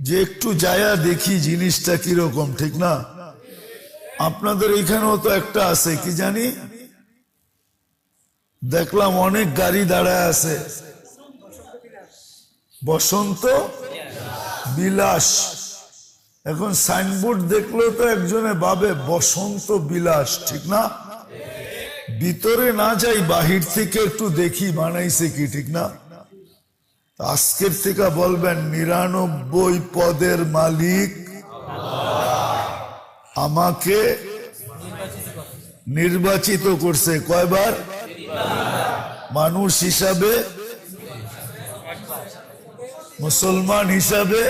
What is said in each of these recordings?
যে একটু যায়া দেখি জিনিসটা কিরকম, ঠিক না? আপনাদের এখানেও তো একটা আছে, কি জানি, দেখলাম অনেক গাড়ি দাঁড়ায় আছে, বসন্ত বিলাস। এখন সাইনবোর্ড দেখলো তো একজনে ভাবে বসন্ত বিলাস, ঠিক না? ভিতরে না যাই, বাহির থেকে একটু দেখি বানাইছে কি, ঠিক না? আজকের থেকে বলবেন 99 পদের মালিক আমাকে নির্বাচিত করছে। কয়বার? মানুষ হিসাবে, মুসলমান হিসাবে,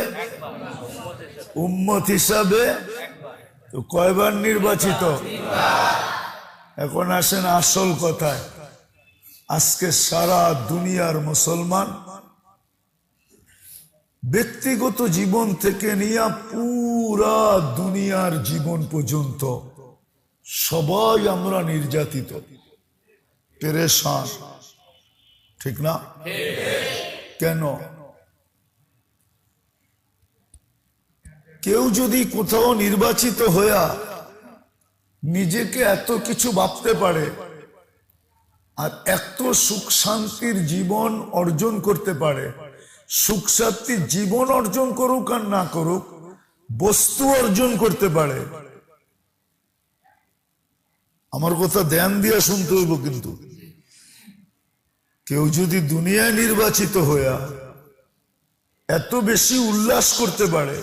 উম্মত হিসাবে। তো কয়বার নির্বাচিত? এখন আসেন আসল কথায়। আজকে সারা দুনিয়ার মুসলমান ব্যক্তিগত জীবন থেকে নিয়ে পুরা দুনিয়ার জীবন পর্যন্ত সবাই আমরা নির্যাতিত, পেরেশান, ঠিক না? কেন? কেউ যদি কোথাও নির্বাচিত হইয়া নিজেকে এত কিছু ভাবতে পারে আর এত সুখ শান্তির জীবন অর্জন করতে পারে, সুখ শান্তির জীবন অর্জন করুক আর না করুক, বস্তু অর্জন করতে পারে, আমার কথা ধ্যান দিয়ে শুনতে হইব। কিন্তু কেউ যদি দুনিয়ায় নির্বাচিত হইয়া এত বেশি উল্লাস করতে পারে,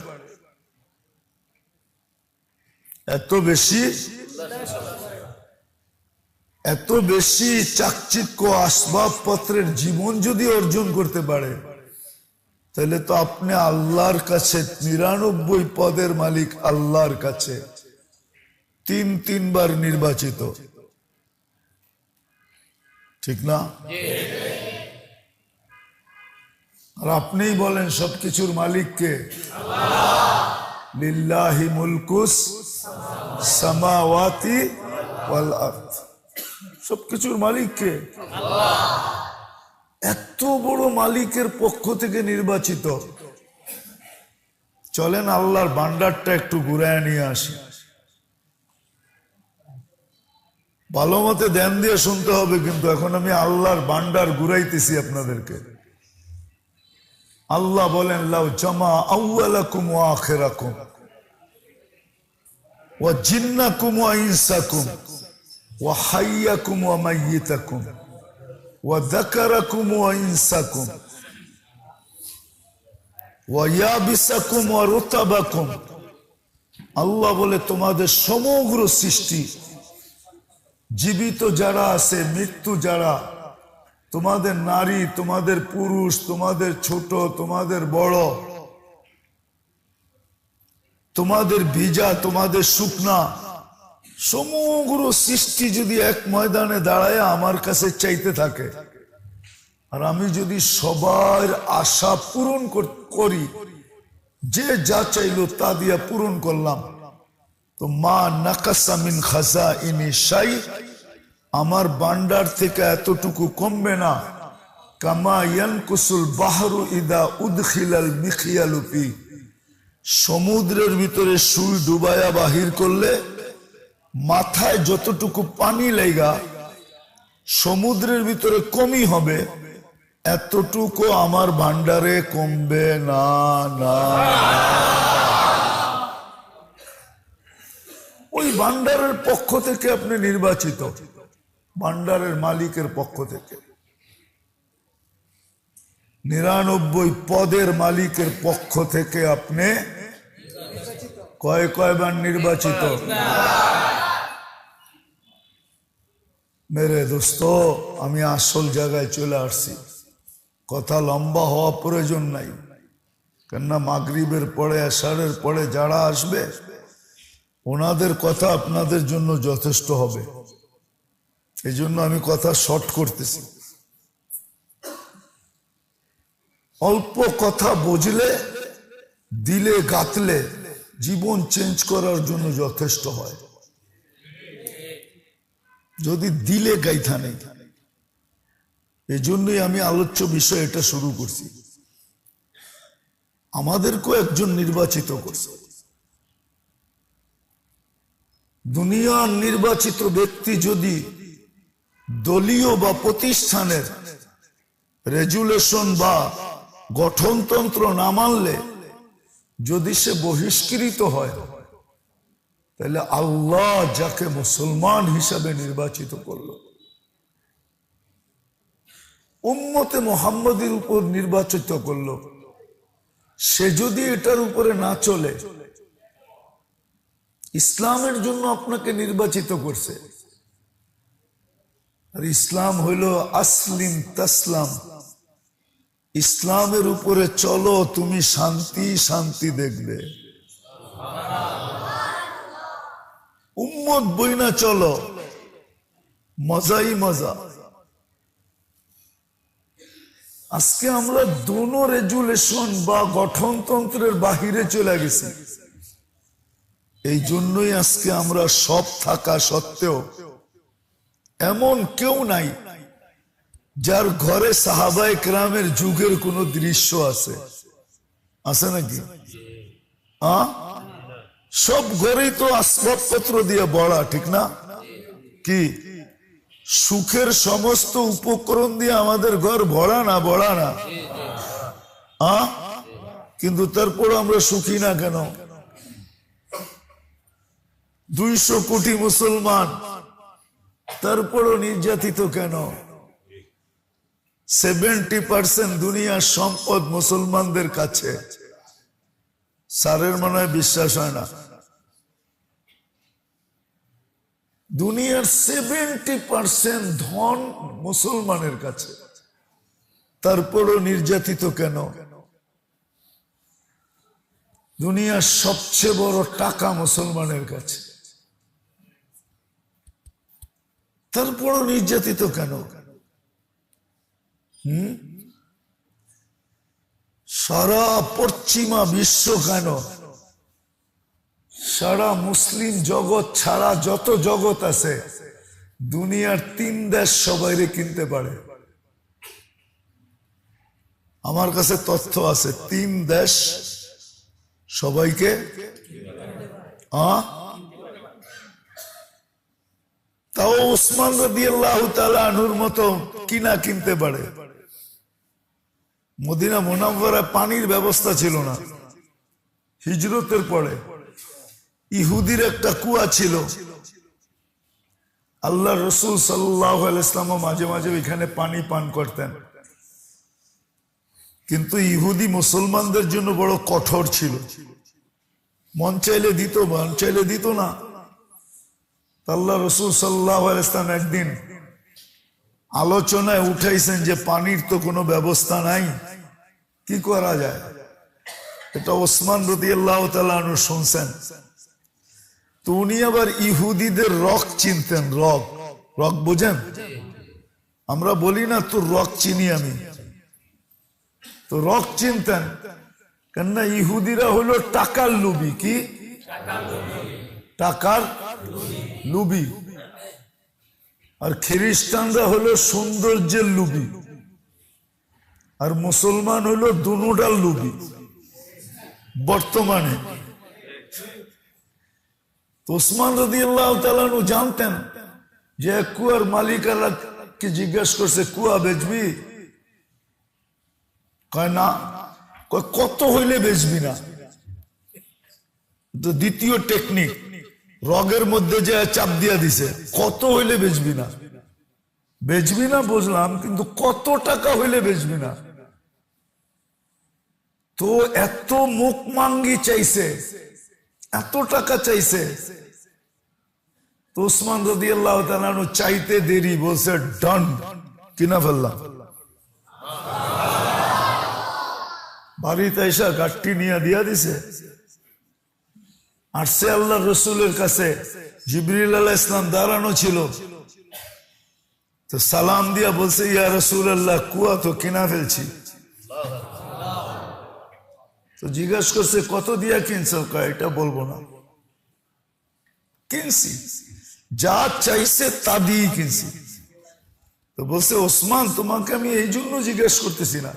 এত বেশি চাকচিক্য আসবাবপত্রের জীবন যদি অর্জন করতে পারে, তাহলে তো আপনি আল্লাহর কাছে 99 পদের মালিক, আল্লাহর কাছে তিনবার নির্বাচিত, ঠিক না? আর আপনিই বলেন সবকিছুর মালিক কে? লিল্লাহি মুলকুস সামাওয়াতি ওয়াল আরদ। সবকিছুর মালিক কে? এত বড় মালিকের পক্ষ থেকে নির্বাচিত। চলেন আল্লাহর ভান্ডারটা একটু ঘুরায় নিয়ে আসি। ভালো মতে ধ্যান দিয়ে শুনতে হবে, কিন্তু এখন আমি আল্লাহর ভান্ডার ঘুরাইতেছি আপনাদেরকে। আল্লাহ বলেন, লাউ জামা আউয়ালাকুম ওয়া আখিরাকুম ওয়া জিন্নাকুম ওয়া ইনসাকুম ওয়া হাইয়াকুম ওয়া মাইয়িতাকুম ওয়া যাকারাকুম ওয়া ইনসাকুম ওয়া ইয়াবিসাকুম ওয়া রুতাবাকুম। আল্লাহ বলে তোমাদের সমগ্র সৃষ্টি, জীবিত যারা আছে, মৃত্যু যারা, তোমাদের নারী, তোমাদের পুরুষ, তোমাদের ছোট, তোমাদের বড়, তোমাদের ভিজা, তোমাদের শুকনা, সমগ্র সৃষ্টি যদি এক ময়দানে দাঁড়ায় আমার কাছে চাইতে থাকে, আর আমি যদি সবার আশা পূরণ করি, যে যা চাইলো তা দিয়া পূরণ করলাম, তো মা নাকাসা মিন খাজাইনি শাই, আমার ভান্ডার থেকে এতটুকু কমবে না। কামা ইয়ানকুসুল বাহরু ইদা উদখিলাল মিখিয়ালু ফি, সমুদ্রের ভিতরে সুই ডুবায়া বাহির করলে মাথায় যতটুকু পানি লাগা সমুদ্রের ভিতরে কমই হবে, এতটুকু আমার ভান্ডারে কমবে না। ওই ভান্ডারের পক্ষ থেকে আপনি নির্বাচিত, ভান্ডারের মালিকের পক্ষ থেকে, 99 পদের মালিকের পক্ষ থেকে আপনি কয়বার নির্বাচিত? মেরে দোস্ত, আমি আসল জায়গায় চলে আসছি। কথা লম্বা হওয়া প্রয়োজন নাই, কেননা মাগরিবের পরে, এশারের পরে যারা আসবে ওনাদের কথা আপনাদের জন্য যথেষ্ট হবে। এই জন্য আমি কথা শর্ট করতেছি। অল্প কথা বুঝলে, দিলে গাঁথলে জীবন চেঞ্জ করার জন্য যথেষ্ট হয়। যদি দিলে গাইথা নেই, এই জন্যই আমি আলোচ্য বিষয় এটা শুরু করছি। আমাদেরকেও একজন নির্বাচিত করছে। দুনিয়ার নির্বাচিত ব্যক্তি যদি দলীয় বা প্রতিষ্ঠানের রেজুলেশন বা গঠনতন্ত্র না মানলে যদি সে বহিষ্কৃত হয়, তাহলে আল্লাহ যাকে মুসলমান হিসাবে নির্বাচিত করল, উম্মতে মুহাম্মদের উপর নির্বাচিত করল, সে যদি এটার উপরে না চলে, ইসলামের জন্য আপনাকে নির্বাচিত করছে। আর ইসলাম হইল আসলিম তাসলাম, ইসলামের উপরে চলো, তুমি শান্তি শান্তি দেখবে। উম্মত বইনা চলো, মজাই মজা। আজকে আমরা দোনো রেজুলেশন বা গঠনতন্ত্রের বাহিরে চলে গেছি। এই জন্যই আজকে আমরা সব থাকা সত্ত্বেও এমন কেউ নাই যার ঘরে সাহাবায়ে কেরামের যুগের কোন দৃশ্য আছে নাকি? সব ঘরেই তো আসবাবপত্র দিয়ে বড়া, ঠিক না? কি সুখের সমস্ত উপকরণ দিয়ে আমাদের ঘর ভরা না? ভরা না? কিন্তু তারপর আমরা সুখী না কেন? 200 কোটি মুসলমান, তারপরও নির্যাতিত কেন? 70% দুনিয়ার সম্পদ মুসলমানদের কাছে। স্যারের মনে হয় বিশ্বাস হয় না। দুনিয়ার 70% ধন মুসলমানের কাছে, তারপরও নির্যাতিত কেন? দুনিয়ার সবচেয়ে বড় টাকা মুসলমানের কাছে, তারপরও নির্যাতিত কেন? সারা পশ্চিমা বিশ্ব কেন, সারা মুসলিম জগৎ ছাড়া যত জগৎ আছে, দুনিয়ার 3 দেশ সবাইরে কিনতে পারে। আমার কাছে তথ্য আছে, 3 দেশ সবাইকে তাও উসমান রাদিয়াল্লাহু তাআলা আনহুর মতো কিনা কিনতে পারে। মদিনা মুনাওয়ারায় পানির ব্যবস্থা ছিল না। হিজরতের পরে ইহুদির একটা কুয়া ছিল, আল্লাহ রসুল সাল্লাল্লাহু আলাইহি ওয়াসাল্লাম মাঝে মাঝে এখানে পানি পান করতেন। কিন্তু ইহুদি মুসলমানদের জন্য বড় কঠোর ছিল, মন চাইলে দিত, মন চাইলে দিত না। আল্লাহ রসুল সাল্লাল্লাহু আলাইহি ওয়াসাল্লাম একদিন আলোচনায় উঠাইছেন যে পানির তো কোনো ব্যবস্থা নাই, কি করা যায়? এটা ওসমান রাদিয়াল্লাহু তাআলা আনহু শুনছেন। তো উনি আবার ইহুদিদের রক চিনতেন। রক, রক বোঝেন? আমরা বলি না তোর রক চিনি আমি, তো রক চিনতেন। কেননা ইহুদিরা হলো টাকার লুবি। কি টাকার লুবি, আর খ্রিস্টানরা হলো সৌন্দর্যের লুবি, আর মুসলমান হলো দুনোটার লুবি বর্তমানে। ওসমান রাদিয়াল্লাহু তাআলা আনহু জানতেন যে কুয়ার মালিকাকে জিজ্ঞাসা করছে, কুয়া বেচবি? কয় না। কয় কত হইলে বেচবি না? তো দ্বিতীয় টেকনিক, রগের মধ্যে যে চাপ দিয়া দিছে, কত হইলে বেচবি না? বেচবি না বুঝলাম, কিন্তু কত টাকা হইলে বেচবি না? তো এত মুখ মাঙ্গি চাইছে, এত টাকা চাইছে। তো উসমান রাদিয়াল্লাহু তাআলা আনহু চাইতে দেরি, বলছে ডান, কিনা ফেললাম। বাড়িতে এসে গাঠটি নিয়ে দিয়া দিছে। আর সে আল্লাহ রসুলের কাছে জিবরিল আলাইহিস সালাম দাঁড়ানো ছিল। তো সালাম দিয়া বলছে, ইয়া রাসূলুল্লাহ, কুয়া তো কিনা ফেলছি। তো জিজ্ঞাসা করছে, কত দিয়া কিনছো? কয় এটা বলবো না, কিনছি, যা চাইছে তা দিয়ে কিনছি। তো বলছে, ওসমান তোমাকে আমি এই জন্য জিজ্ঞেস করতেছি না,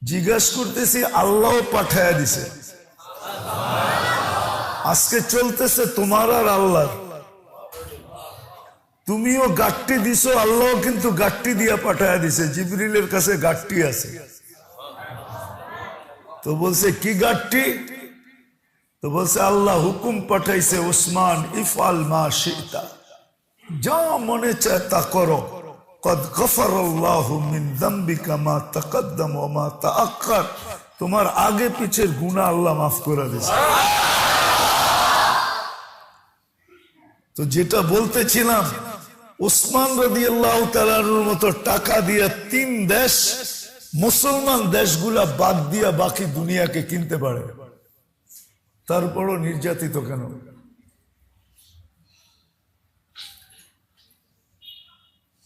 জিজ্ঞাসা করতেছি, আল্লাহ পাঠায়া দিছে। আজকে চলতেছে তোমার আর আল্লাহ। তুমিও গাট্টি দিছো, আল্লাহ কিন্তু গাট্টি দিয়া পাঠায়া দিছে। জিবরিলের কাছে গাট্টি আছে। তো বলছে কি গাট্টি? তো বলছে আল্লাহ হুকুম পাঠাইছে, ওসমান ইফআল মা শিতা, যা মনে চায় তা করো। কদ গফারাল্লাহু মিন যামবিকা মা তাকদ্দাম ওয়া মা তাআক্কার, তোমার আগে পিছের গুনাহ আল্লাহ মাফ করে দিয়েছে। তো যেটা বলতেছিলাম, ওসমান রাদিয়াল্লাহু তাআলার মতো টাকা দিয়া 3 দেশ মুসলমান দেশগুলা বাদ দিয়া বাকি দুনিয়াকে কিনতে পারে, তারপরও নির্যাতিত কেন?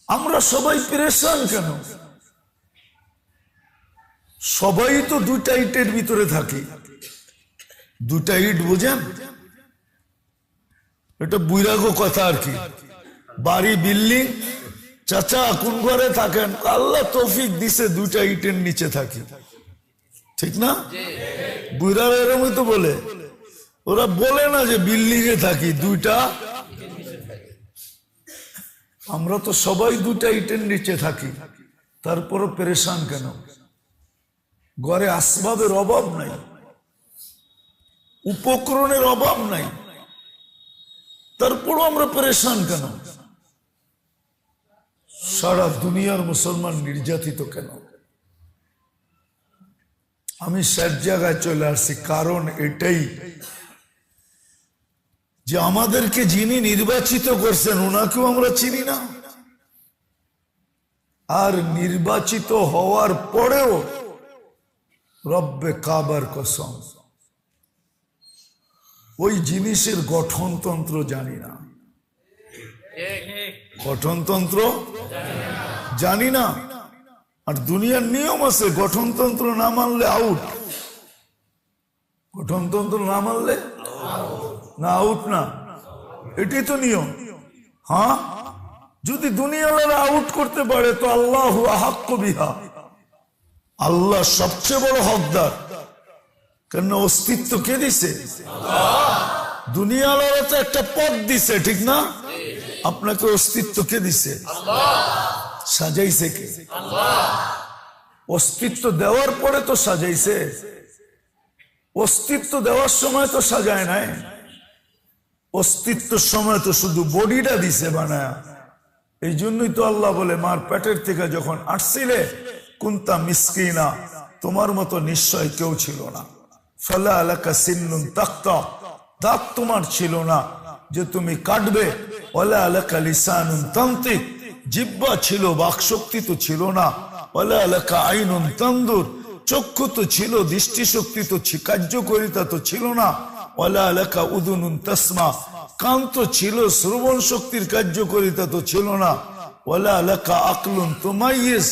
আমরা সবাই পেরেশান কেন? সবাই তো দুটা ইটের ভিতরে থাকি। দুটা ইট বুঝেন? এটা বুইরাগো কথা আর কি। বাড়ি বিল্ডিং, চাচা কোন ঘরে থাকেন? আল্লাহ তৌফিক দিছে দুটা ইটের নিচে থাকি, ঠিক না? বুইরারা এরকমই তো বলে। ওরা বলে না যে বিল্ডিং এ থাকি, দুইটা। আমরা তো সবাই দুটা ইটের নিচে থাকি, তারপরও পেরেশান কেন? ঘরে আসবাবের অভাব নাই, উপকরণের অভাব নাই, তারপরও আমরা পেরেশান কেন? সারা দুনিয়ার মুসলমান নির্যাতিত কেন? আমি সব জায়গায় চলে আসছি, কারণ এটাই যে আমাদেরকে যিনি নির্বাচিত করছেন ওনাকেও আমরা চিনি না। আর নির্বাচিত হওয়ার পরেও রব্বে কাবার কসম ওই জিনিসের গঠনতন্ত্র জানি না। গঠনতন্ত্র জানি না। আর দুনিয়ার নিয়ম আছে, গঠনতন্ত্র না মানলে আউট। গঠনতন্ত্র না মানলে না আউট না, এটাই তো নিয়ম। হ্যাঁ, যদি দুনিয়াওয়ালা আউট করতে পারে তো আল্লাহু আহাক্কু বিহা, আল্লাহ সবচেয়ে বড় হকদার। কেন? অস্তিত্ব কে দিছে? দুনিয়াওয়ালা তো একটা পদ দিছে, ঠিক না? আপনাকে অস্তিত্ব কে দিছে? সাজাইছে কে? অস্তিত্ব দেওয়ার পরে তো সাজাইছে। অস্তিত্ব দেওয়ার সময় তো সাজায় নাই। অস্তিত্বের সময় তো শুধু বডিটা দিছে বানায়া। এই জন্যই তো আল্লাহ বলে, মার পেটের থেকে যখন আসছিলে কুনতা মিসকিনা, তোমার মতো নিশ্চয় কেউ ছিল না। ফালা আলাকা সিন্নুন তাক্তা, দাঁত তোমার ছিল না যে তুমি কাটবে। ওয়ালা আলাকা লিসানুন তানতিক, জিহ্বা ছিল, বাকশক্তি তো ছিল না। ওয়ালা আলাকা আইনুন তানদুর, চক্ষু তো ছিল, দৃষ্টিশক্তি তো কার্যকারিতা তো ছিল না। ওয়ালা আলাকা উদুনুন তাসমা, কান তো ছিল, শ্রবণ শক্তির কার্যকারিতা তো ছিল না। ওয়ালা আলাকা আকলুন তুমাইয়িজ,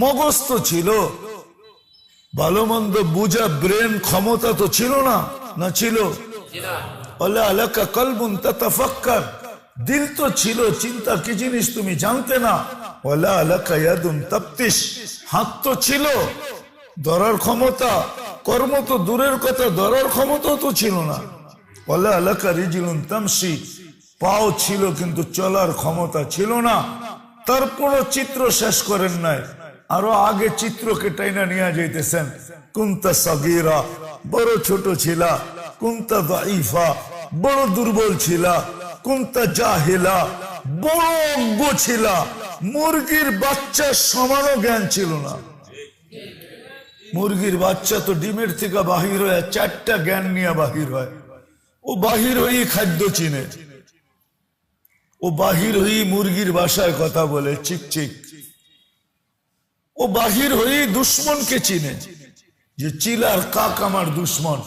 মগজ তো ছিল, ভালো মন্দ বুঝা ব্রেন ক্ষমতা তো ছিল না, না ছিল? ওয়ালা আলাকা কলবুন তাতাফাক্কার, দিল তো ছিল, চিন্তা কি জিনিস তুমি জানতে না। ওয়ালা আলাকা ইয়াদুন তাফতিশ, হাত তো ছিল, ধরার ক্ষমতা, কর্ম তো দূরের কথা, ধরার ক্ষমতা তো ছিল না। ওয়ালা আলাকা রিজলুন তামশি, পাও ছিল কিন্তু চলার ক্ষমতা ছিল না। তারপরও চিত্র শেষ করেন নাই, আরো আগে চিত্রকে টাইনা নিয়ে যাইতেছেন। কুনতা সাগীরা, বড় ছোট ছিলা। কুনতা দাঈফা, বড় দুর্বল ছিলা। কুনতা জাহিলা, বড় অজ্ঞ ছিলা। মুরগির বাচ্চার সমানও জ্ঞান ছিল না। মুরগির বাচ্চা তো ডিমের থেকে বাহির হয়, 4টা জ্ঞান নিয়ে বাহির হয়। ও বাহির হয়ে খাদ্য চিনে, ও বাহির হয়ে মুরগির ভাষায় কথা বলে, চিক চিক। ও বাহির হয়ে দুশ্মনকে চিনে, যে চিলার কাক আমার দুশ্মন।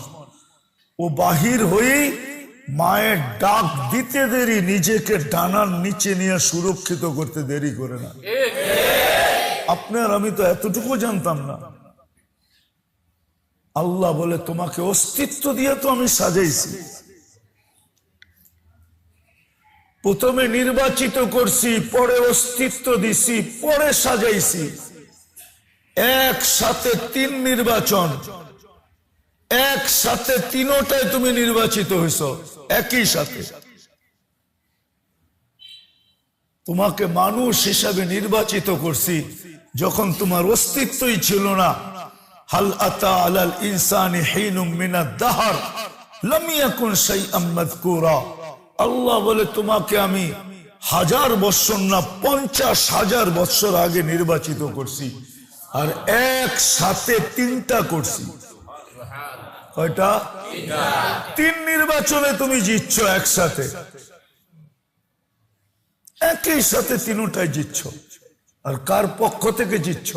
ও বাহির হয়ে মায়ের ডাক দিতে দেরি, নিজেকে ডানার নিচে নিয়ে সুরক্ষিত করতে দেরি করে না। আপনার আমি তো এতটুকু জানতাম না। আল্লাহ বলে, তোমাকে অস্তিত্ব দিয়ে তো আমি সাজাইছি। প্রথমে নির্বাচিত করছি, পরে অস্তিত্ব দিছি, পরে সাজাইছি। একসাথে 3 নির্বাচন, একসাথে তিনোটায় তুমি নির্বাচিত হয়েছ একই সাথে। তোমাকে মানুষ হিসাবে নির্বাচিত করছি যখন তোমার অস্তিত্বই ছিল না। হাল আতা আলাল ইনসানি হিনুম মিনাদ দাহর লাম ইয়াকুন শাইআম মাযকুরা। আল্লাহ বলে তোমাকে আমি 1000 বছর না 50,000 বছর আগে নির্বাচিত করছি, আর একসাথে 3টা করছি। কয়টা? 3 নির্বাচনে তুমি জিতছ একসাথে, একই সাথে 3টায় জিতছ। আর কার পক্ষ থেকে জিতছ?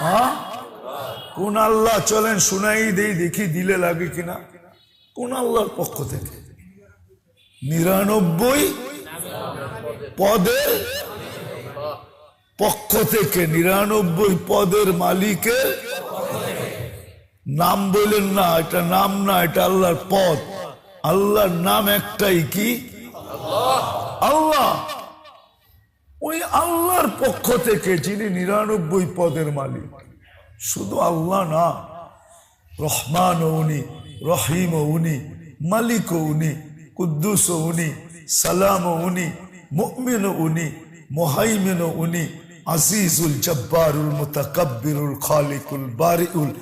হ্যাঁ, কোন আল্লাহ? চলেন শুনাই দেই, দেখি দিলে লাগে কিনা। কোন আল্লাহর পক্ষ থেকে? 99 পদের পক্ষ থেকে, 99 পদের মালিকের নাম বললেন না, এটা নাম না, এটা আল্লাহর পদ। আল্লাহর নাম একটাই, কি? আল্লাহ। ওই আল্লাহর পক্ষ থেকে যিনি 99 পদের মালিক, শুধু আল্লাহ না, রহমান উনি, রহিম উনি, মালিক উনি, কুদ্দুস উনি, সালাম উনি, মুমিন উনি, মুহাইমিন উনি, আজিজুল জব্বারুল মুতাকাব্বিরুল খালিকুল বারিউল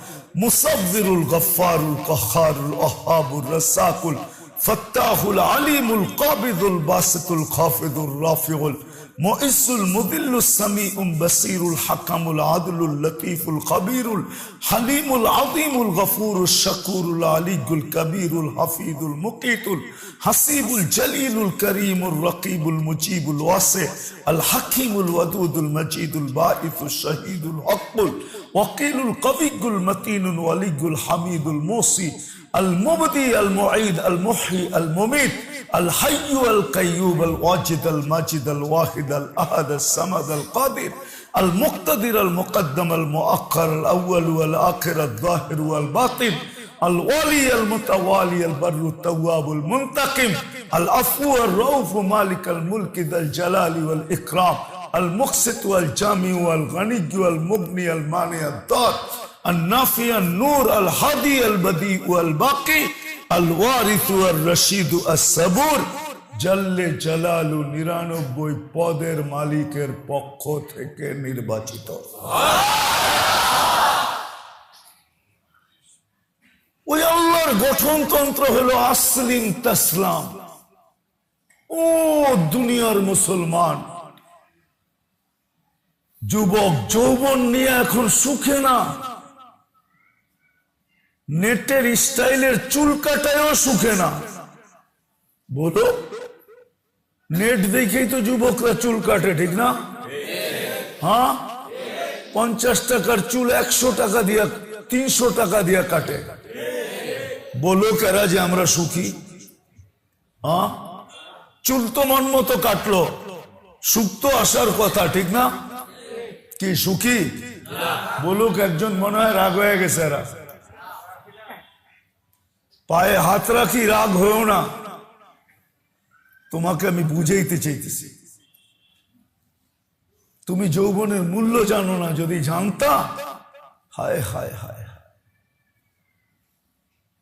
মুসাব্বিরুল গফফারুল কহ্হারুল ওয়াহ্হাবুর রাসাকুল ফাত্তাহুল আলিমুল কাবিদুল বাসিতুল খাফিদুর রাফিউল মুইসুল মুদিল্লুস সামিউম বাসিরুল হাকামুল আদলুল লতীফুল খবীরুল হালিমুল আযীমুল গফুরুশ শাকুরুল আলিয়ুল কবীরুল হাফিজুল মুকিতুল হাসিবুল জলিলুল করিমুর রকিবুল মুজিবুল ওয়াসি আল হাকিমুল ওয়াদুদুল মজিদুল বাঈসুশ শাহীদুল হকুল ওয়াকিলুল কবিয়ুল মতিনুল ওয়ালিয়ুল হামিদুল মুসি আল মুবদি আল মুঈদ আল মুহয়ি আল মুমীত আল হাইয়্যু আল কাইয়্যুম আল ওয়াজিদ আল মাজিদ আল ওয়াহিদ আল আহাদ আল সামাদ আল কাদির আল মুক্তাদির আল মুকদ্দম আল মুআক্খার আল আউয়াল ওয়াল আখির আল যাহির ওয়াল বাতিন আল ওয়ালি আল মুতাওয়ালি আল বাররু তাওয়াব আল মুনতাকিম আল আফু আর রাউফ মালিক আল মুলক যাল জালালি ওয়াল ইকরাম আল মুকসিত ওয়াল জামি ওয়াল গনি ওয়াল মুগনি আল মানি আল দার النافي النور الهادي البديع والباقي الوارث الرشيد الصبور জাল্লে জালালু 99 পদের মালিকের পক্ষ থেকে নির্বাচিত। ওই আল্লাহর গঠনতন্ত্র হলো আসলিম তাসলাম। ও দুনিয়ার মুসলমান, যুবক যৌবন নিয়ে এখন সুখে না, নেটের স্টাইলের চুল কাটায়ও সুখে না। বলো, নেট দেখেই তো যুবকরা চুল কাটে, ঠিক না? হ্যাঁ, 50 টাকার চুল 100 টাকা দিয়া 300 টাকা দিয়া কাটে। বলো কেরা যে আমরা সুখী? হ্যাঁ, চুল তো মন মতো কাটলো, সুখ তো আসার কথা, ঠিক না? কি সুখী? বলুক একজন, মনে হয় রাগ হয়ে গেছে। এরা পায়ে হাত রাখি, রাগ হয়েও না, তোমাকে আমি বুঝাইতে চাইতেছি। তুমি যৌবনের মূল্য জানো না, যদি জানতা, হায় হায় হায়,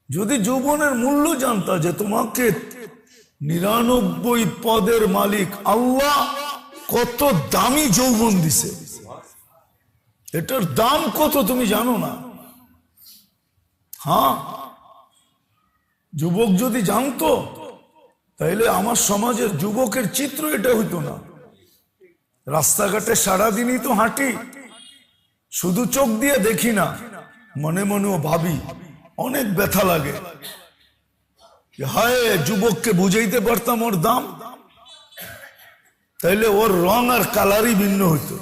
যদি যৌবনের মূল্য জানতা যে তোমাকে 99 পদের মালিক আল্লাহ কত দামি যৌবন দিছে, এটার দাম কত তুমি জানো না। হ্যাঁ, যুবক যদি জানতো তাইলে আমার সমাজের যুবকের চিত্র এটা হইতো না। রাস্তাঘাটে সারাদিনই তো হাঁটি, শুধু চোখ দিয়ে দেখি না, মনে মনেও ভাবি, অনেক ব্যথা লাগে। হায়, যুবককে বুঝাইতে পারতাম ওর দাম, তাইলে ওর রং আর কালারই ভিন্ন হইতো।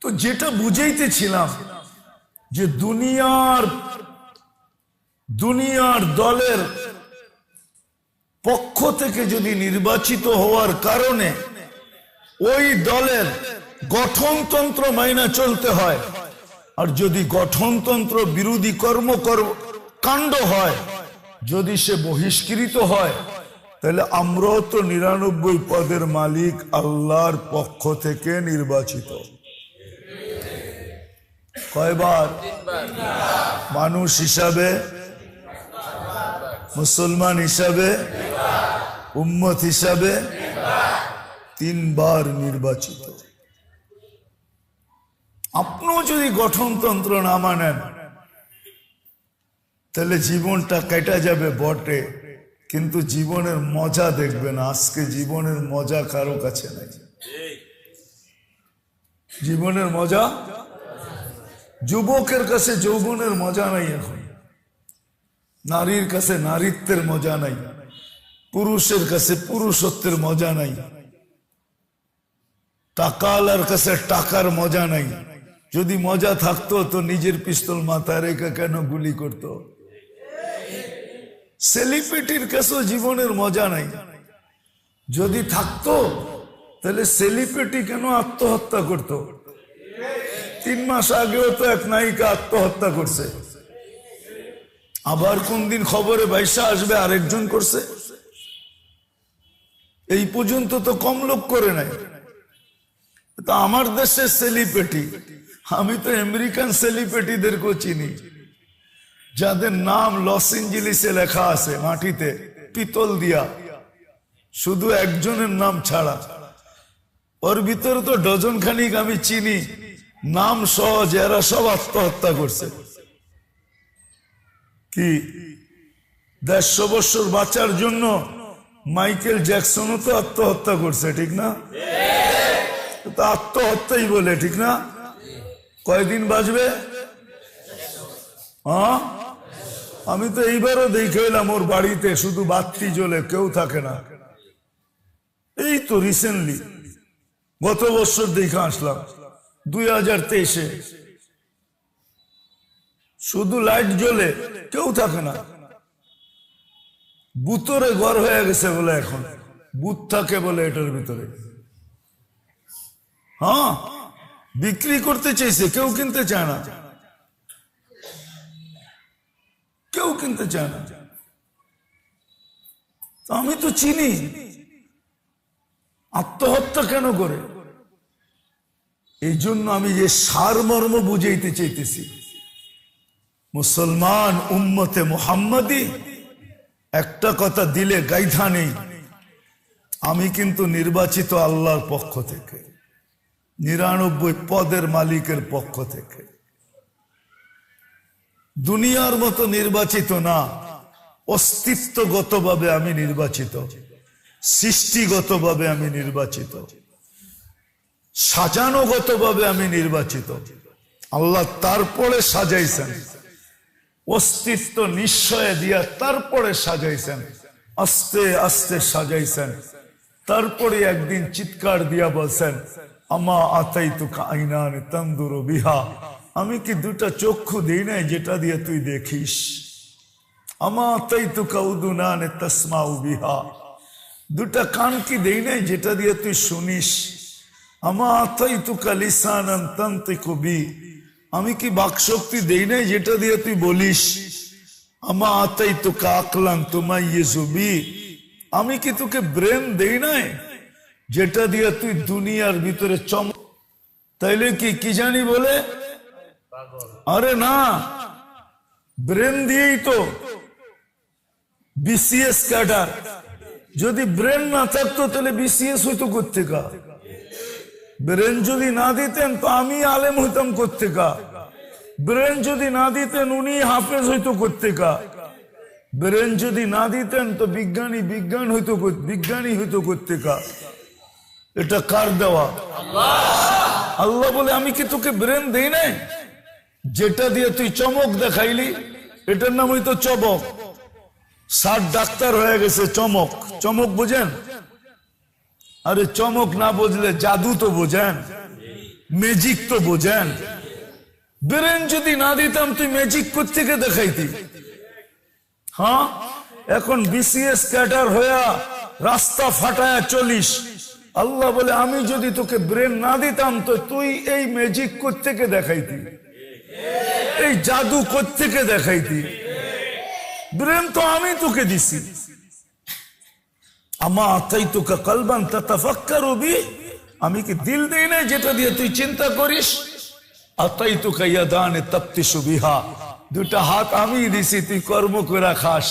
তো যেটা বুঝাইতেছিলাম যে দুনিয়ার দলের পক্ষ থেকে যদি নির্বাচিত হওয়ার কারণে ওই দলের গঠনতন্ত্র মাইনা চলতে হয়, আর যদি গঠনতন্ত্র বিরোধী কাণ্ড হয়, যদি সে বহিষ্কৃত হয়, তাহলে আমরাও তো 99 পদের মালিক আল্লাহর পক্ষ থেকে নির্বাচিত। কয়বার? মানুষ হিসাবে, মুসলমান হিসাবে, উম্মত হিসাবে 3 বার নির্বাচিত। আপনিও যদি গঠনতন্ত্র না মানেন তাহলে জীবনটা কেটে যাবে বটে, কিন্তু জীবনের মজা দেখবেন। আজকে জীবনের মজা কারো কাছে নাই। জীবনের মজা, যুবকের কাছে যৌবনের মজা নাই, এখন নারীর কাছে নারীত্বের মজা নাই, পুরুষের কাছে পুরুষত্বের মজা নাই, টাকালার কাছে টাকার মজা নাই। যদি মজা থাকতো তো নিজের পিস্তল মাথায় রেখে কেন গুলি করত? সেলিব্রিটির কাছেও জীবনের মজা নাই। যদি থাকতো তাহলে সেলিব্রিটি কেন আত্মহত্যা করত? 3 মাস আগেও তো এক নায়িকা আত্মহত্যা করছে, আবার কোন দিন খবরে ভাইসা আসবে আরেকজন করছে। এই পর্যন্ত তো কম লোক করে নাই। তো আমার দেশের সেলিব্রিটি, আমি তো আমেরিকান সেলিব্রিটিদেরকেও চিনি, যাদের নাম লস এঞ্জেলিসে লেখা আছে মাটিতে পিতল দিয়া, শুধু একজনের নাম ছাড়া। ওর ভিতরে তো ডজন খানিক আমি চিনি, নাম সহজ, এরা সব আত্মহত্যা করছে। কি 150 বছর বাঁচার জন্য মাইকেল জ্যাকসনও তো আত্মহত্যা করছে, ঠিক না? তো আত্মহত্যাই বলে, ঠিক না? কয়দিন বাঁচবে? হ্যাঁ, আমি তো এইবারও দেখে এলাম ওর বাড়িতে শুধু বাতি জ্বলে, কেউ থাকে না। এই তো রিসেন্টলি গত বছর দেখে আসলাম 2023-এ, শুধু লাইট জ্বলে, কেউ থাকে না। বুতরে ঘর হয়ে গেছে বলে, এখন বুত থাকে বলে এটার ভিতরে। হ্যাঁ, বিক্রি করতে চাইছে, কেউ কিনতে চায় না, কেউ কিনতে চায় না। আমি তো চিনি আত্মহত্যা কেন করে। এই জন্য আমি যে সারমর্ম বুঝাইতে চাইতেছি, মুসলমান উম্মতে মুহাম্মাদি একটা কথা দিলে গাইধা নেই, আমি কিন্তু নির্বাচিত আল্লাহর পক্ষ থেকে, 99 পদের মালিকের পক্ষ থেকে। দুনিয়ার মতো নির্বাচিত না, অস্তিত্বগতভাবে আমি নির্বাচিত, সৃষ্টিগতভাবে আমি নির্বাচিত, সাজানোগতভাবে আমি নির্বাচিত। আল্লাহ তারপরে সাজাইছেন, অস্তিত্ব নিশ্চয় দিয়া তারপরে সাজাইছেন, আস্তে আস্তে সাজাইছেন। তারপরে একদিন চিৎকার দিয়া বলছেন, আমা আতাইতুকা আইনান তানদুরু বিহা, আমি কি 2টা চক্ষু দেই নাই যেটা দিয়ে তুই দেখিস? আমা আতাইতুকা উদুনান তাসমাউ বিহা, 2টা কান কি দেই নাই যেটা দিয়ে তুই শুনিস? আমা আতাইতুকা লিসানান তানতিকু বি, আমি কি বাকশক্তি দেই নাই যেটা দিয়ে তুই বলিস? আমা আতাইতুকা আকলান তুমাইয়িজু বি, আমি কি তোকে ব্রেন দেই নাই যেটা দিয়ে তুই দুনিয়ার ভিতরে চমক? তাইলে কি জানি বলে? আরে না, ব্রেন দিয়েই তো বিসিএস ক্যাডার। যদি ব্রেন না থাকতো তাহলে বিসিএস হইতো কোত্থেকা? ব্রেন যদি না দিতেন তো আমি আলেম হইতাম কোত্থেকা? ব্রেন যদি না দিতেন উনি হাফেজ হইতো কোত্থেকা? ব্রেন যদি না দিতেন তো বিজ্ঞানী হইতো কোত্থেকা? এটা কার দেওয়া? আল্লাহ বলে, আমি কি তোকে ব্রেন দেই নাই যেটা দিয়ে তুই চমক দেখাইলি? এটার নাম হইতো চমক। 60 ডাক্তার হয়ে গেছে চমক। চমক বুঝেন? আরে চমক না বুঝলে জাদু তো বোঝেন, ম্যাজিক তো বোঝেন। ব্রেন যদি না দিতাম তুই ম্যাজিক কোত্থেকে দেখাইতি? হ্যাঁ, এখন বিসিএস ক্যাডার হইয়া রাস্তা ফাটায়া চলিস। আল্লাহ বলে, আমি যদি তোকে ব্রেন না দিতাম তো তুই এই ম্যাজিক কোত্থেকে দেখাইতি? এই জাদু কোত্থেকে দেখাইতি? ব্রেন তো আমি তোকে দিছি। আমা আতাইতুকা কলবান তাতাফাক্কারু বি, আমি কি দিল দেই না যেটা দিয়ে তুই চিন্তা করিস? আমা আতাইতুকা লিসানান তানতিকু বি, আমি কি বাকশক্তি দেই নাই যেটা দিয়ে তুই বলিস? আমা আতাইতুকা আকলান তুমাইয়িজু বি, আমি কি বুদ্ধি দেই নাই যেটা দিয়ে তুই চিন্তা করিস? আতাইতুকা ইয়াদানে তাফতিশু বিহা, দুটা হাত আমি দিছি, তুই কর্ম করে খাস।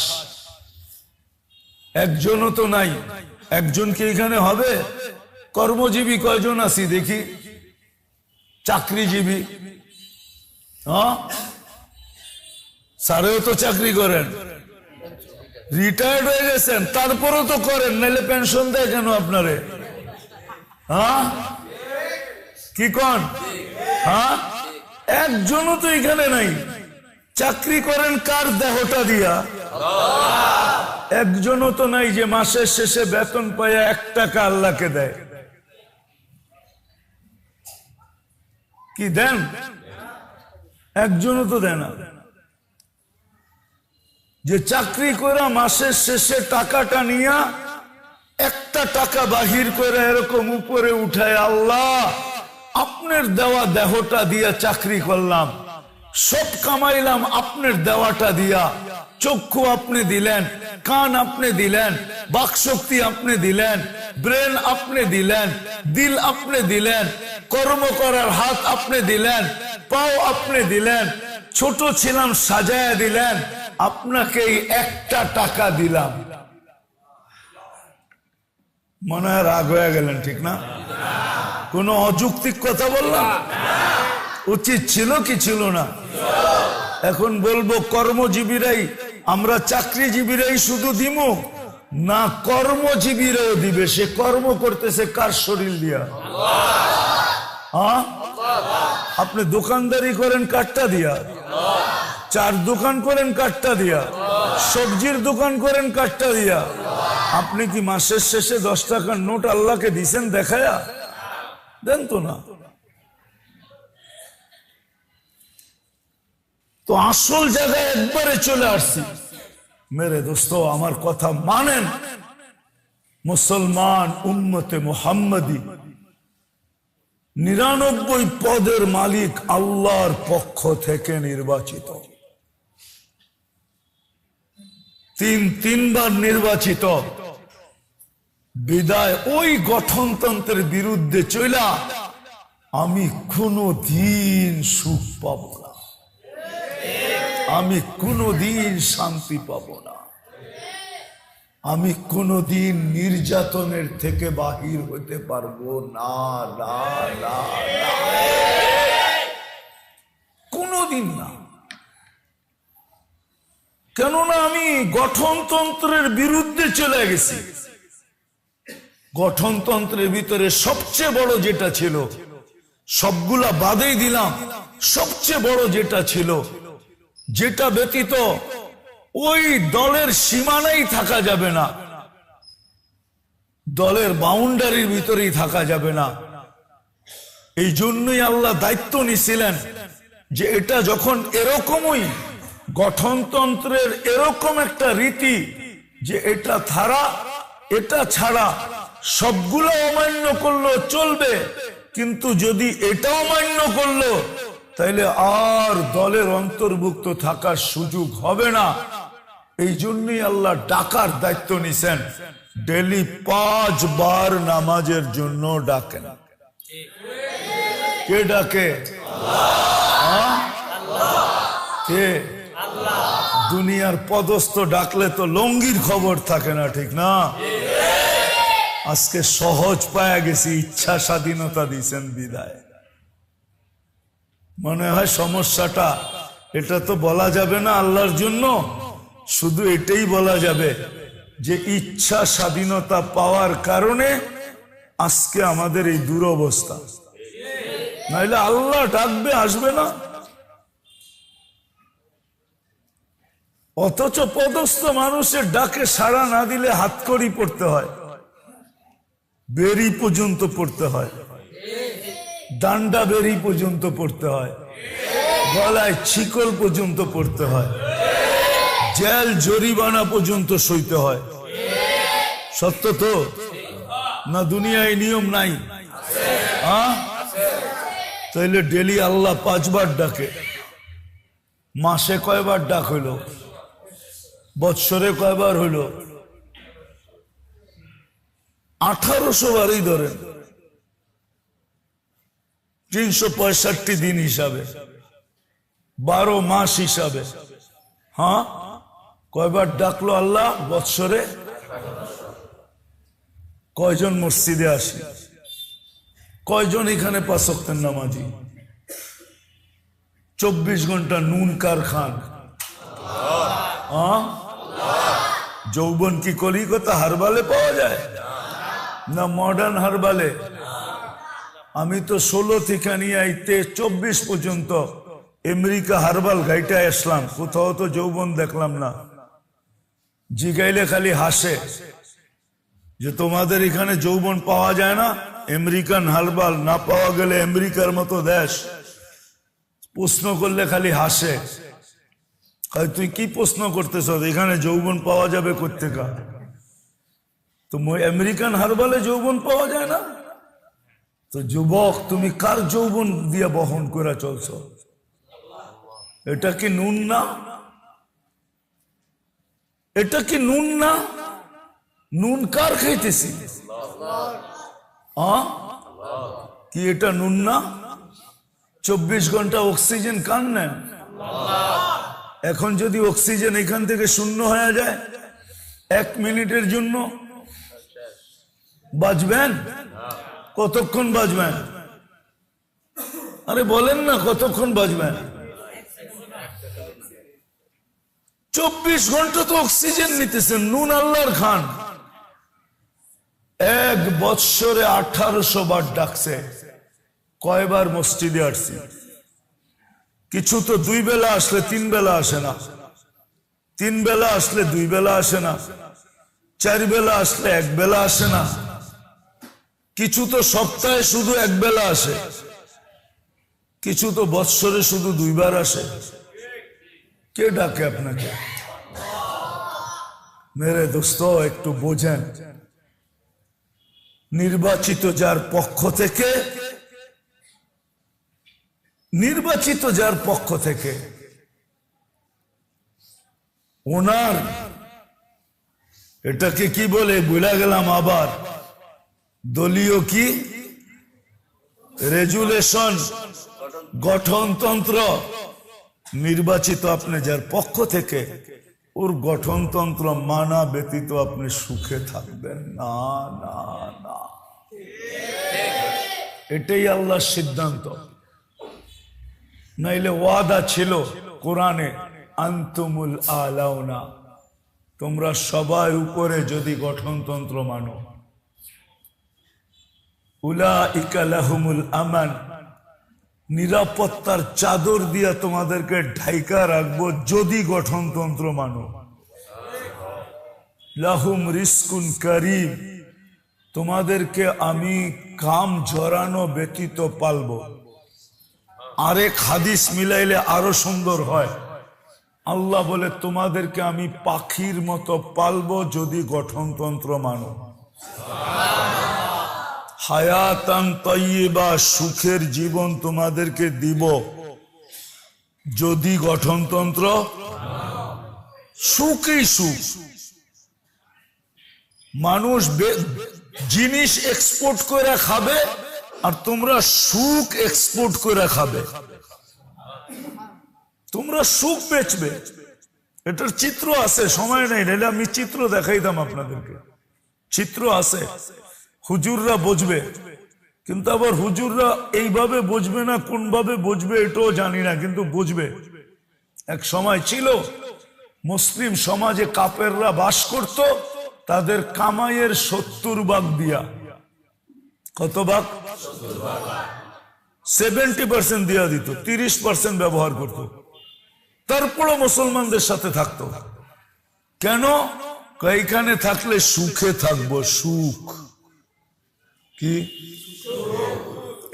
একজনও তো নাই, একজন কি এখানে হবে? কর্মজীবী কয়জন আছি দেখি? চাকরিজীবী, হ্যাঁ, স্যারেও তো চাকরি করেন, রিটায়ার্ড হয়ে গেছেন, তারপরও তো করেন, নাইলে পেনশন দেয় কেন আপনারে? হ্যাঁ, কি কন? হ্যাঁ, একজনও তো এখানে নাই। চাকরি করেন কার দেহটা দিয়া? একজনও তো নাই যে মাসের শেষে বেতন পাইয়া 1 টাকা আল্লাহকে দেয়। কি দেন? একজনও তো দেয় না। যে চাকরি করে মাসের শেষে টাকাটা নিয়া 1টা টাকা বাহির করে এরকম উপরে উঠায়, আল্লাহ আপনার দেওয়া দেহটা দিয়া চাকরি করলাম, সব কামাইলাম আপনার দেওয়াটা দিয়া। চক্ষু আপনি দিলেন, কান আপনি দিলেন, বাকশক্তি আপনি দিলেন, ব্রেন আপনি দিলেন, দিল আপনি দিলেন, কর্ম করার হাত আপনি দিলেন, পাও আপনি দিলেন, ছোট ছিলাম সাজায়া দিলেন, আপনাকে 1টা টাকা দিলাম। মনে হয় রাগ হয়ে গেলেন, ঠিক না? কোন অযৌক্তিক কথা বললাম? উচিত ছিল কি ছিল না? এখন বলবো কর্মজীবীরাই, আমরা চাকরিজীবীরাই শুধু দিব না, কর্মজীবীরাও দিবে। সে কর্ম করতেছে কার শরীর দিয়া? হ্যাঁ, আপনি দোকানদারি করেন কাঠটা দিয়া, চার দোকান করেন কাঠটা দিয়া, সবজির দোকান করেন কাঠটা দিয়া। আপনি কি মাসের শেষে 10 টাকার নোট আল্লাহকে দিছেন দেখায়া? দেন তো না। তো আসল জায়গায় একবারে চলে আসছি। মেরে দোস্ত, আমার কথা মানেন। মুসলমান উম্মতে মুহাম্মাদি 99 পদের মালিক আল্লাহর পক্ষ থেকে নির্বাচিত, তিনবার নির্বাচিত। বিদায় ওই গঠনতন্ত্রের বিরুদ্ধে চলা আমি কোনদিন সুখ পাব না, আমি কোনদিন শান্তি পাব না, আমি কোনদিন নির্যাতনের থেকে বাহির হতে পারবো না, না, না, কোনদিন না। কেননা আমি গঠনতন্ত্রের বিরুদ্ধে চলে গেছি। গঠনতন্ত্রের ভিতরে সবচেয়ে বড় যেটা ছিল, সবগুলা বাদেই দিলাম, সবচেয়ে বড় যেটা ছিল, যেটা ব্যতীত ওই দলের সীমানাই থাকা যাবে না, দলের বাউন্ডারির ভিতরেই থাকা যাবে না। এই জন্যই আল্লাহ দায়িত্ব নিছিলেন যে এটা যখন এরকমই গঠনতন্ত্রের এরকম একটা রীতি যে এটা ছাড়া সবগুলো অমান্য করলো চলবে, কিন্তু যদি এটা অমান্য করলো তাহলে আর দলের অন্তর্ভুক্ত থাকার সুযোগ হবে না। এই জন্যই আল্লাহ ডাকার দায়িত্ব নিছেন। ডেলি 5 বার নামাজের জন্য ডাকেন। কে ডাকে? কে? দুনিয়ার পদস্থ ডাকলে তো লঙ্গির খবর থাকে না, ঠিক না? আজকে সহজ পায়া গেছি, ইচ্ছা স্বাধীনতা দিয়েছেন বিদায়। মনে হয় সমস্যাটা এটা তো বলা যাবে না আল্লাহর জন্য, শুধু এটাই বলা যাবে যে ইচ্ছা স্বাধীনতা পাওয়ার কারণে আজকে আমাদের এই দুরবস্থা। নাইলে আল্লাহ ডাকবে, আসবে না। অথচ পদস্থ মানুষের ডাকে সাড়া না দিলে হাতকড়ি পড়তে হয়, বেরি পর্যন্ত পড়তে হয়, ডান্ডা বেরি পর্যন্ত পড়তে হয়, গলায় শিকল পর্যন্ত পড়তে হয়, জেল জরিমানা পর্যন্ত সইতে হয়। সত্য তো না? দুনিয়ায় নিয়ম নাই? তাইলে ডেলি আল্লাহ 5 বার ডাকে। মাসে কয়বার ডাক হইল? বৎসরে কয়বার হইল? 1800 বারই ধরেন, 365 দিন হিসাবে, 12 মাস হিসাবে। হ্যাঁ, কয়বার ডাকলো আল্লাহ বৎসরে? কয়জন মসজিদে আসি? কয়জন এখানে 5 ওয়াক্তের নামাজি? 24 ঘন্টা নুন কার খান? যৌবন কি কলিকতা হারবালে পাওয়া যায় না মডার্ন হারবালে? আমি তো 16 থেকে নিয়ে আইতে 24 পর্যন্ত আমেরিকা হারবাল গাইটা আসলাম, কোথাও তো যৌবন দেখলাম না। জিগাইলে খালি হাসে যে তোমাদের এখানে যৌবন পাওয়া যায় না, আমেরিকান হারবাল না পাওয়া গেলে আমেরিকার মতো দেশ। প্রশ্ন করলে খালি হাসে। তুই কি প্রশ্ন করতেছ? এখানে যৌবন পাওয়া যাবে কোত্থেকা? তো আমেরিকান হারবালে যৌবন পাওয়া যায় না? তো যুবক, তুমি কার যৌবন দিয়ে বহন করে চলছ? এটা কি নুন না? এটা কি নুন না? নুন কার খাইতেছি? কি এটা নুন না? 24 ঘন্টা অক্সিজেন কার নেন? এখন যদি অক্সিজেন এখান থেকে শূন্য হয়ে যায় 1 মিনিটের জন্য, বাঁচবেন? কতক্ষণ বাঁচবেন? আরে বলেন না, কতক্ষণ বাঁচবেন? 24 ঘন্টা তো অক্সিজেন নিতেছেন, নুন আল্লাহর খান। 1 বৎসরে 1800 বার ডাকছে। কয়বার মসজিদে আসছি? কিছু তো 2 বেলা আসলে 3 বেলা আসে না, 3 বেলা আসলে 2 বেলা আসে না, 4 বেলা আসলে 1 বেলা আসে না, কিছু তো সপ্তাহে শুধু 1 বেলা আসে, কিছু তো বৎসরে শুধু 2 বার আসে। কে ডাকে আপনাকে? মেরে দোস্ত, একটু বোঝেন। নির্বাচিত যার পক্ষ থেকে, নির্বাচিত যার পক্ষ থেকে ওনার এটাকে কি বলে ভুলে গেলাম আবার, দলীয় কি রেজুলেশন, গঠনতন্ত্র। নির্বাচিত আপনি যার পক্ষ থেকে, ওর গঠনতন্ত্র মানা ব্যতীত আপনি সুখে থাকবেন না, না, না। এটাই আল্লাহর সিদ্ধান্ত। নাইলে ওয়াদা ছিল কোরআনে, আনতুমুল আলাউনা, তোমরা সবাই উপরে যদি গঠনতন্ত্র মানো। উলাইকা লাহুমুল আমান, নিরাপত্তার চাদর দিয়া তোমাদেরকে ঢাইকা রাখবো যদি গঠনতন্ত্র মানো। লাহুম রিজকুন কারীম, তোমাদেরকে আমি কাম ঝরানো ব্যতীত পালবো। আরেক হাদিস মিলাইলে আরো সুন্দর হয়। আল্লাহ বলে তোমাদেরকে আমি পাখির মতো পালবো যদি গঠনতন্ত্র মানো। হায়াতান তাইয়্যিবা, সুখের জীবন তোমাদেরকে দিব যদি গঠনতন্ত্র। সুখই সুখ। মানুষ জিনিস এক্সপোর্ট করে খাবে আর তোমরা সুখ এক্সপোর্ট করে খাবে। তোমরা সুখ বেচবে। এটার চিত্র আছে, সময় নেই, নাহলে আমি চিত্র দেখাইতাম আপনাদেরকে। চিত্র আছে, হুজুররা বুঝবে, কিন্তু আবার হুজুররা এইভাবে বুঝবে না, কোন ভাবে বুঝবে এটাও জানি না, কিন্তু বুঝবে। এক সময় ছিল মুসলিম সমাজে কাফেররা বাস করত, তাদের কামাইয়ের 70 ভাগ দিয়া। কত ভাগ? 70% দিয়া দিত, 30% ব্যবহার করত। তারপরও মুসলমানদের সাথে থাকতো। কেন? এইখানে থাকলে সুখে থাকবো। সুখ কি?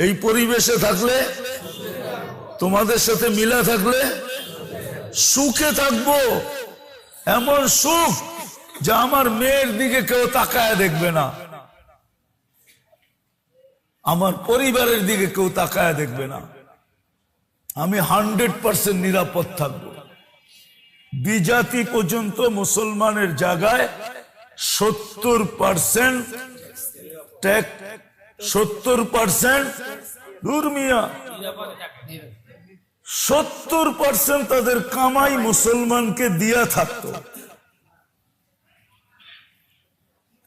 এই পরিবেশে থাকলে, তোমাদের সাথে মিলা থাকলে সুখে থাকবো। এমন সুখ যা আমার মেয়ের দিকে কেউ তাকায় দেখবে না, আমার পরিবারের দিকে কেউ তাকায় দেখবে না। আমি 100% নিরাপদ থাকবো। বিজাতি পর্যন্ত মুসলমানের জায়গায় 70% ট্যাক্স, 70% দূর মিয়া, 70% তাদের কামাই মুসলমানকে দিয়া থাকতো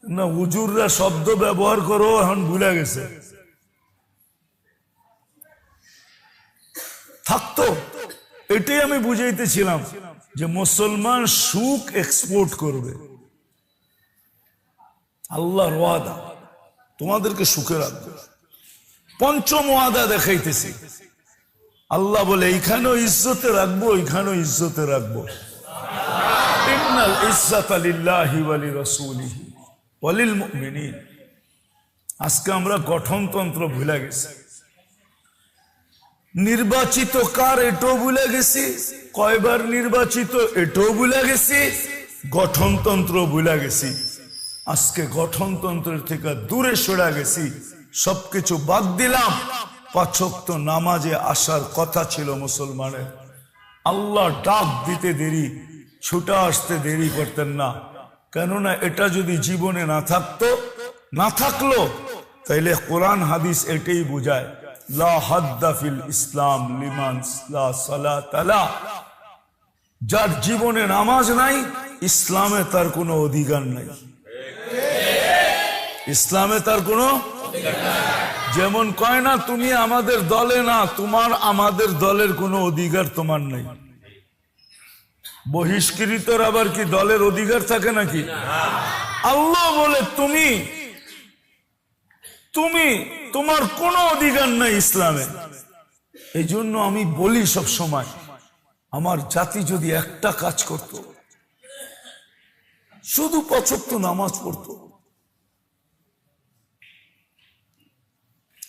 না। হুজুররা শব্দ ব্যবহার করো এখন ভুলে গেছে, থাকতো। এটাই আমি বুঝাইতেছিলাম যে মুসলমান সুখ এক্সপোর্ট করবে। আল্লাহর ওয়াদা তোমাদেরকে সুখে রাখবে। পঞ্চম ওয়াদা দেখাইতেছি। আল্লাহ বলে এইখানেও ইজ্জতে রাখবো, ওইখানেও ইজ্জতে রাখবো। ইন্নাল ইজ্জাতা লিল্লাহি ওয়া লিরাসূলিহি ওয়া লিল মুমিনিন। আজকে আমরা গঠনতন্ত্র ভুলে গেছি, নির্বাচিত কার এটাও ভুলে গেছি, কয়বার নির্বাচিত এটাও ভুলে গেছি, গঠনতন্ত্র ভুলে গেছি। আজকে গঠনতন্ত্রের থেকে দূরে সরে গেছি, সবকিছু বাদ দিলাম। 5 ওয়াক্ত নামাজে আসার কথা ছিল মুসলমানের। আল্লাহ ডাক দিতে দেরি, ছুটা আসতে দেরি করতেন না। কেননা এটা যদি জীবনে না থাকতো, না থাকলো, তাইলে কোরআন হাদিস এটাই বুঝায়, লা হাদ্দা ফিল ইসলাম লিমান লা সালাত লা। যার জীবনে নামাজ নাই, ইসলামে তার কোনো অধিকার নাই। ইসলামে তার কোনো, যেমন কয় না তুমি আমাদের দলে না, তোমার আমাদের দলের কোনো অধিকার তোমার নাই। বহিষ্কৃতর আবার কি দলের অধিকার থাকে নাকি? আল্লাহ বলে তুমি তুমি তোমার কোনো অধিকার নাই ইসলামে। এই জন্য আমি বলি সব সময়, আমার জাতি যদি একটা কাজ করত, শুধু 5 ওয়াক্ত নামাজ পড়তো,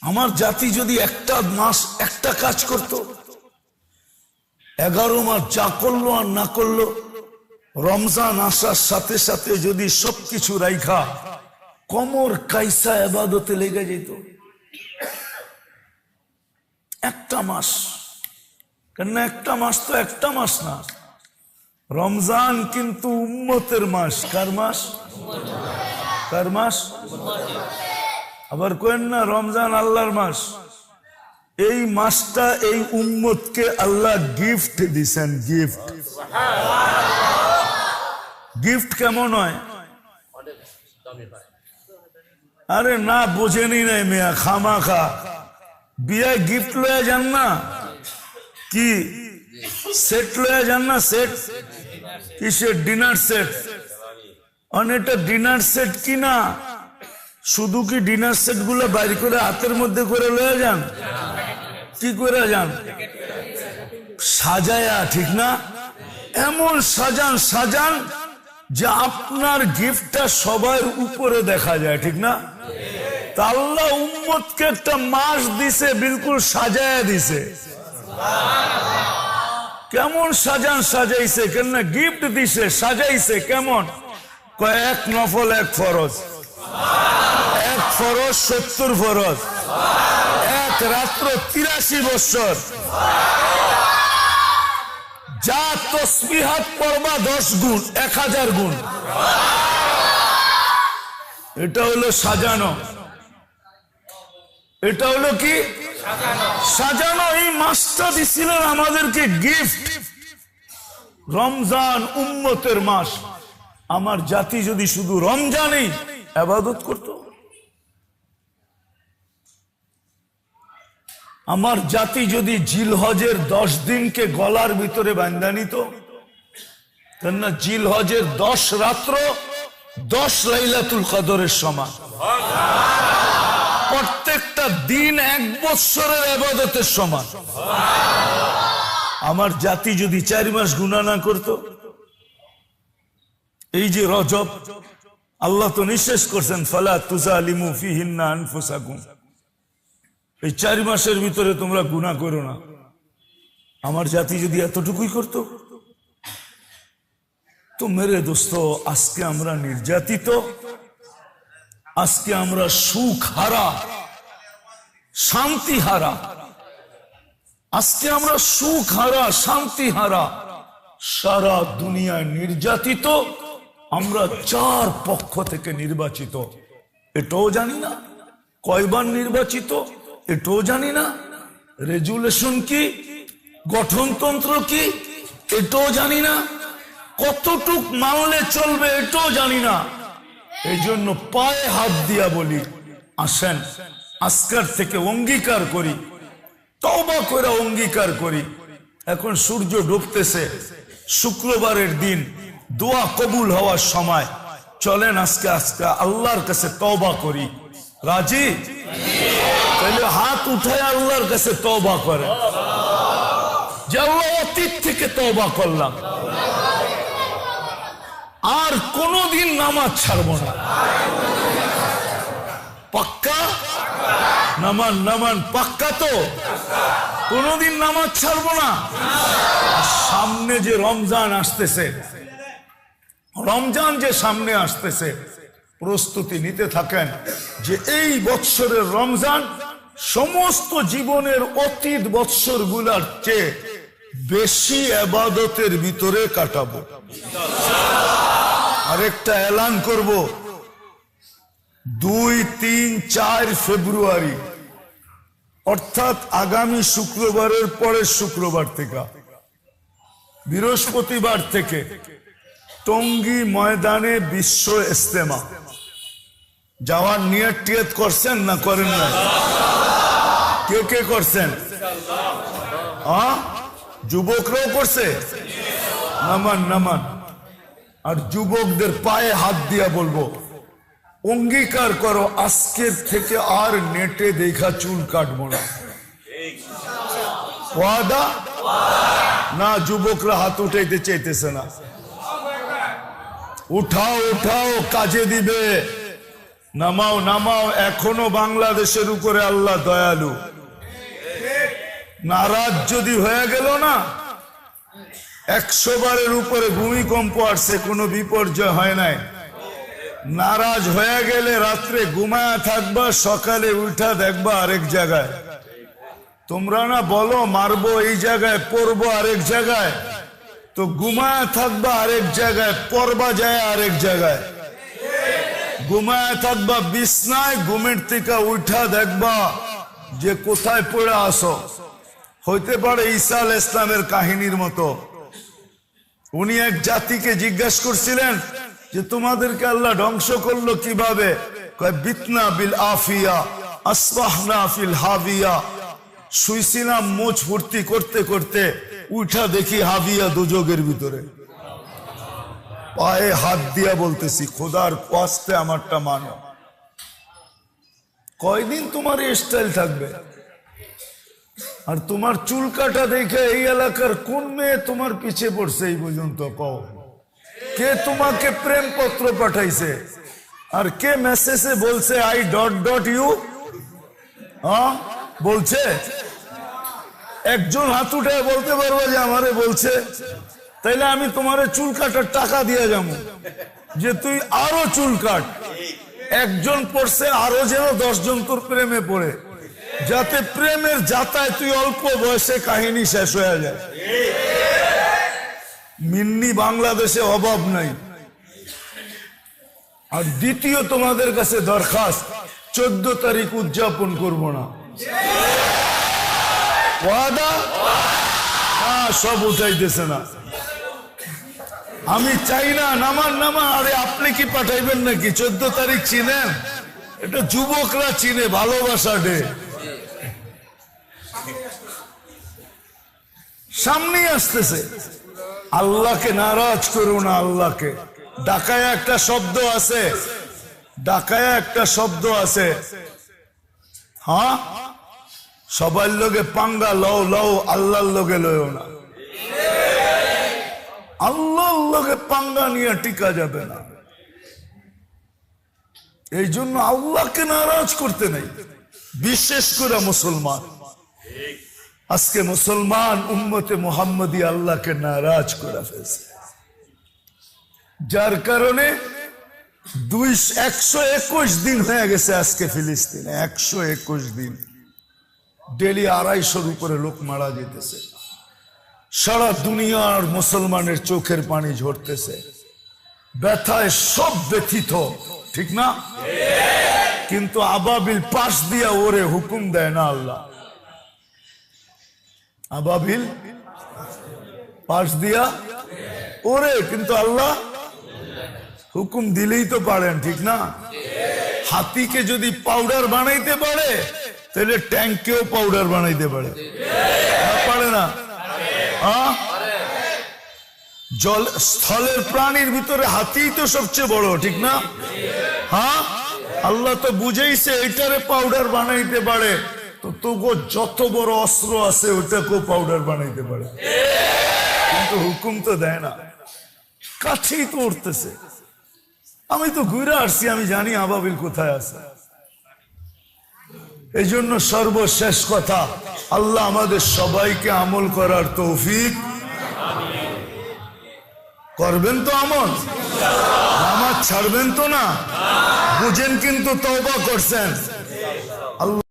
আমার জাতি যদি একটা মাস একটা কাজ করত, 11 মাস যা করলো আর না করলো, রমজান আসার সাথে সাথে যদি সবকিছু রাইখা কমর কাইসা ইবাদতে লেগে যেত, একটা মাস। কেন একটা মাস তো একটা মাস না, রমজান কিন্তু উম্মতের মাস। কার মাস? কার মাস? আবার কেন না রমজান আল্লাহর মাস। এই মাসটা এই উম্মতকে আল্লাহ গিফট দিছেন। গিফট, গিফট কেমন হয়? আরে না বোঝেনি নাই মেয়া, খামা খা বিয়ায় গিফট লয়ে যান না, কি সেট লয়ে যান না, সেট কিসের? Dinner set. অনেকটা ডিনার সেট কিনা শুধু কি ডিনার সেট গুলো বাইরে করে হাতের মধ্যে করে লয়ে যান? কি করে যান? সাজায়া, ঠিক না? এমন সাজান সাজান যে আপনার গিফটটা সবার উপরে দেখা যায়, ঠিক না? তা আল্লাহ উম্মতকে একটা মাস দিছে, বিলকুল সাজায়া দিছে। কেমন সাজান সাজাইছে? কেন গিফট দিছে, সাজাইছে কেমন? কয়েক নফল, এক ফরজ। 1 ফরজ 70 ফরজ, 1 রাত্র 83 বছর। যা তসবিহাত পড়বা 10 গুণ, 1000 গুণ। এটা হলো সাজানো। এটা হলো কি সাজানো। এই মাসটা দিছিলেন আমাদেরকে গিফট। রমজান উম্মতের মাস। আমার জাতি যদি শুধু রমজানেই ইবাদত করত, আমার জাতি যদি জিলহজের 10 দিনকে গলার ভিতরে বাঁধা নিত, কেননা জিলহজের 10 রাত্র 10 লাইলাতুল কদরের সমান। প্রত্যেকটা দিন 1 বৎসরের ইবাদতের সমান। আমার জাতি যদি 4 মাস গুনাহ না করত, এই যে রজব, আল্লাহ তো নিষেধ করছেন, ফালা তুজালিমু ফিহিন্না আনফুসাকুম, এই 4 মাসের ভিতরে তোমরা গুনাহ করো না। আমার জাতি যদি এতটুকুই করত, তো মেরে দোস্ত, আজকে আমরা নির্যাতিত, আজকে আমরা সুখ হারা, শান্তি হারা, আজকে আমরা সুখ হারা, শান্তি হারা, সারা দুনিয়ায় নির্যাতিত। আমরা 4 পক্ষ থেকে নির্বাচিত, এটাও জানি না কয়বার নির্বাচিত, এটাও জানি না, রেজুলেশন কি, গঠনতন্ত্র কি এটাও জানি না, কতটুক মানলে চলবে এটাও জানি না। এই জন্য পায়ে হাত দিয়া বলি, আসেন আজকের থেকে অঙ্গীকার করি, তওবা করে অঙ্গীকার করি। এখন সূর্য ডুবতেছে, শুক্রবারের দিন, দোয়া কবুল হওয়ার সময়, চলেন আজকে আল্লাহর কাছে তওবা করি। রাজি? তাহলে হাত উঠায় আল্লাহর কাছে তওবা করে, যে আল্লাহ অতীত থেকে তওবা করলাম, আর কোনদিন নামাজ ছাড়বো না। পাক্কা? নামান পাক্কা তো? কোনদিন নামাজ ছাড়বো না। সামনে যে রমজান আসতেছে, রমজান যে সামনে আসতেছে, প্রস্তুতি নিতে থাকেন যে এই বৎসরের রমজান সমস্ত জীবনের অতীত বৎসর গুলার চেয়ে বেশি ইবাদতের ভিতরে কাটাবো। আরেকটা এলান করব, 2, 3, 4 ফেব্রুয়ারি, অর্থাৎ আগামী শুক্রবারের পরের শুক্রবার থেকে, বৃহস্পতিবার থেকে টঙ্গী ময়দানে বিশ্ব ইজতেমা যাওয়ার নিয়ত টিয়ত করছেন না করেন না? কে কে করছেন? যুবকরাও করছে? নামান। আর যুবকদের পায়ে হাত দিয়া বলবো, অঙ্গীকার করো আজকের থেকে আর নেটে দেখা চুল কাটবো না। ওয়াদা? না, যুবকরা হাত উঠাইতে চাইতেছে না। উঠাও, কাজে দিবে। নামাও। এখনো বাংলাদেশের উপরে আল্লাহ দয়ালু। নারাজ যদি হয়ে গেল না, 100 বারের উপরে ভূমিকম্প আসছে, কোনো বিপর্যয় হয় নাই। নারাজ হয়ে গেলে রাত্রে ঘুমায়া থাকবা, সকালে উঠা দেখবা আরেক জায়গায়। তোমরা না বলো মারবো এই জায়গায়, পড়বো আরেক জায়গায়, তো ঘুমায়া থাকবা আরেক জায়গায়, পড়বা যায় আরেক জায়গায়। ঘুমায়া থাকবা বিছনায়, ঘুমের থেকে উঠা দেখবা যে কোথায় পড়ে আসো। হইতে পারে ঈসা আলাইহিস ইসলামের কাহিনীর মতো। উনি এক জাতিকে জিজ্ঞাসা করছিলেন যে তোমাদেরকে আল্লাহ ধ্বংস করলো কিভাবে? কয় বিতনা বিল আফিয়া আসবাহনা ফিল হাবিয়া। শুইছিলাম মোচ ফুর্তি করতে করতে, উঠা দেখি হাবিয়া দুজকের ভিতরে। পায়ে হাত দিয়া বলতেছি, খোদার ওয়াস্তে আমারটা মানো। কয়দিন তোমার এই স্টাইল থাকবে? আর তোমার চুল কাটা দেখে এই এলাকার কোন মেয়ে তোমার পিছে পড়ছে এই পর্যন্ত? কও, কে তোমাকে প্রেম পত্র পাঠাইছে? আর কে মেসেজে বলছে আই ... ইউ? বলছে? একজন হাত উঠে বলতে পারবো যে আমারে বলছে? তাইলে আমি তোমারে চুল কাটার টাকা দিয়ে যাবো, যে তুই আরো চুল কাট। একজন পড়ছে, আরো যেন 10 জন তোর প্রেমে পড়ে, যাতে প্রেমের যাতায় তুই অল্প বয়সে কাহিনী শেষ হয়ে যায়। মিন্নি বাংলাদেশে অভাব নাই। আর দ্বিতীয় তোমাদের কাছে দরখাস্ত, 14 তারিখ উদযাপন করব না। ওয়াদা? সব উঠাইতেছে না। আমি চাই না। নামান। আরে আপনি কি পাঠাইবেন নাকি? 14 তারিখ চিনেন? এটা যুবকরা চিনে, ভালোবাসা ডে। সামনে আসতেছে। আল্লাহকে নারাজ করো না। আল্লাহকে ডাকায় একটা শব্দ আছে, হ্যাঁ, সবার লোকে পাঙ্গা লও, আল্লাহর লোকে লও না। আল্লাহর লোকে পাঙ্গা নিয়ে টিকা যাবে না। এই জন্য আল্লাহকে নারাজ করতে নেই, বিশেষ করে মুসলমান। আজকে মুসলমান উম্মতে মুহাম্মদী আল্লাহকে নারাজ করে ফেলছে, যার কারণে 121 দিন হয়ে গেছে আজকে ফিলিস্তিনে। 121 দিন, ডেলি 250-র উপরে লোক মারা যেতেছে। সারা দুনিয়ার মুসলমানের চোখের পানি ঝরতেছে, ব্যথায় সব ব্যথিত, ঠিক না? কিন্তু আবাবিল পাশ দিয়া ওরে হুকুম দেয় না আল্লাহ। আবাবিল পাশ দিয়া ওরে, কিন্তু আল্লাহ হুকুম দিলেই তো পারেন, ঠিক না? হাতিকে যদি পাউডার বানাইতে পারে তাহলে ট্যাঙ্কেও পাউডার বানাইতে পারে, পারে না? জল স্থলের প্রাণীর ভিতরে হাতিই তো সবচেয়ে বড়, ঠিক না? হ্যাঁ, আল্লাহ তো বুঝাইছে এটারে পাউডার বানাইতে পারে, তো তোগো যত বড় অস্ত্র আছে ওটাকেও পাউডার বানাইতে পারে, কিন্তু হুকুম তো দেয় না। কাছেই তো উঠতেছে। আমি তো ঘুরে আসছি, আমি জানি আবাবিল কোথায় আছে। এই জন্য সর্বশেষ কথা, আল্লাহ আমাদের সবাইকে আমল করার তৌফিক করবেন তো। আমল নামাজ ছাড়বেন তো না? বুঝেন কিন্তু তওবা করছেন। আল্লাহ